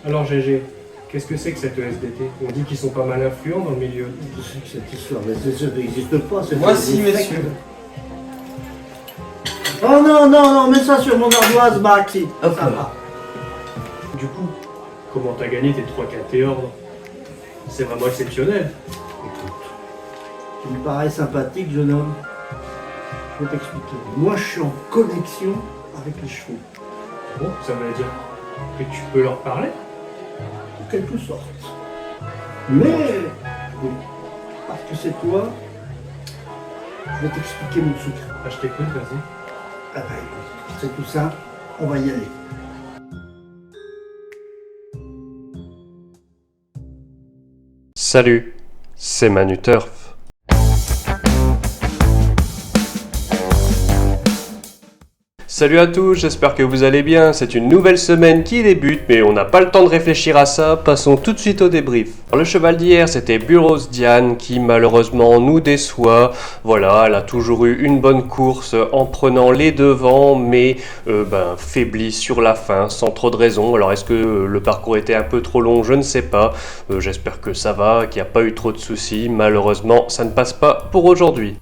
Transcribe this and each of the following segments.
Alors GG, qu'est-ce que c'est que cette ESDT? On dit qu'ils sont pas mal influents dans le milieu. Je sais que cette histoire n'existe pas. Voici, messieurs. Oh non, non, non, mets ça sur mon ardoise, Maxi. Hop Ça là. va. Du coup, comment t'as gagné tes 3 ordres? C'est vraiment exceptionnel. Écoute, tu me parais sympathique, jeune homme. Je vais t'expliquer. Moi, je suis en connexion avec les chevaux, Bon, ça veut dire que tu peux leur parler? en quelque sorte. Mais, oui, parce que c'est toi, je vais t'expliquer mon secret. Ah, je t'écoute, vas-y. Ah ben, écoute, c'est tout ça, on va y aller. Salut, c'est Manu Turf. Salut à tous, j'espère que vous allez bien. C'est une nouvelle semaine qui débute, mais on n'a pas le temps de réfléchir à ça. Passons tout de suite au débrief. Le cheval d'hier, c'était Burros Diane qui malheureusement nous déçoit. Voilà, elle a toujours eu une bonne course en prenant les devants, mais faiblit sur la fin, sans trop de raison. Alors est-ce que le parcours était un peu trop long? Je ne sais pas. J'espère que ça va, qu'il n'y a pas eu trop de soucis. Malheureusement, ça ne passe pas pour aujourd'hui.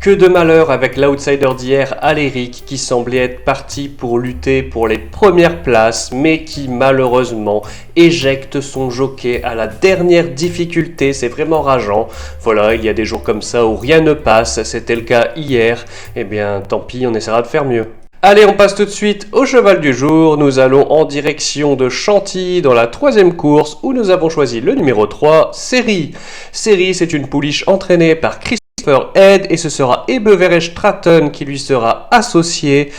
Que de malheur avec l'outsider d'hier, Aléric, qui semblait être parti pour lutter pour les premières places, mais qui malheureusement éjecte son jockey à la dernière difficulté. C'est vraiment rageant. Voilà, il y a des jours comme ça où rien ne passe. C'était le cas hier. Eh bien, tant pis, on essaiera de faire mieux. Allez, on passe tout de suite au cheval du jour. Nous allons en direction de Chantilly dans la 3e course où nous avons choisi le numéro 3, Série. Série, c'est une pouliche entraînée par Christopher Head et ce sera Ebeverage Stratton qui lui sera associé.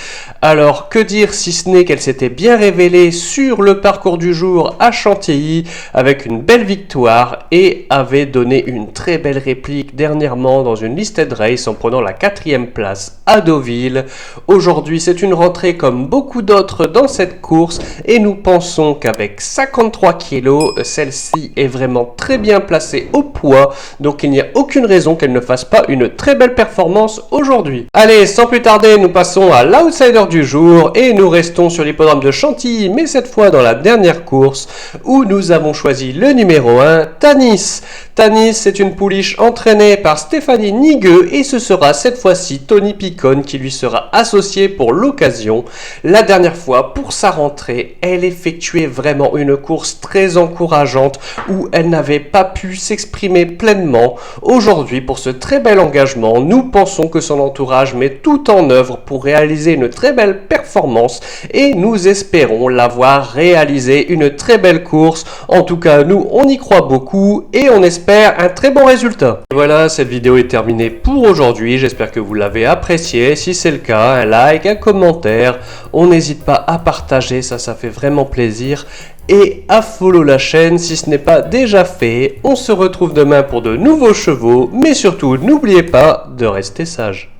Alors que dire si ce n'est qu'elle s'était bien révélée sur le parcours du jour à Chantilly avec une belle victoire et avait donné une très belle réplique dernièrement dans une listed race en prenant la 4e place à Deauville. Aujourd'hui c'est une rentrée comme beaucoup d'autres dans cette course et nous pensons qu'avec 53 kg, celle-ci est vraiment très bien placée au poids, donc il n'y a aucune raison qu'elle ne fasse pas une très belle performance aujourd'hui. Allez, sans plus tarder, nous passons à l'outsider du jour et nous restons sur l'hippodrome de Chantilly, mais cette fois dans la dernière course où nous avons choisi le numéro 1, Tanis. Tanis, c'est une pouliche entraînée par Stéphanie Nigueux et ce sera cette fois-ci Tony Picon qui lui sera associé pour l'occasion. La dernière fois, pour sa rentrée, elle effectuait vraiment une course très encourageante où elle n'avait pas pu s'exprimer pleinement. Aujourd'hui, pour ce très bel engagement, nous pensons que son entourage met tout en œuvre pour réaliser une très belle performance et nous espérons l'avoir réalisé une très belle course. En tout cas, nous, on y croit beaucoup et on espère un très bon résultat. Et voilà, cette vidéo est terminée pour aujourd'hui. J'espère que vous l'avez appréciée. Si c'est le cas, un like, un commentaire. On n'hésite pas à partager, ça fait vraiment plaisir. Et à follow la chaîne si ce n'est pas déjà fait. On se retrouve demain pour de nouveaux chevaux, mais surtout n'oubliez pas de rester sage.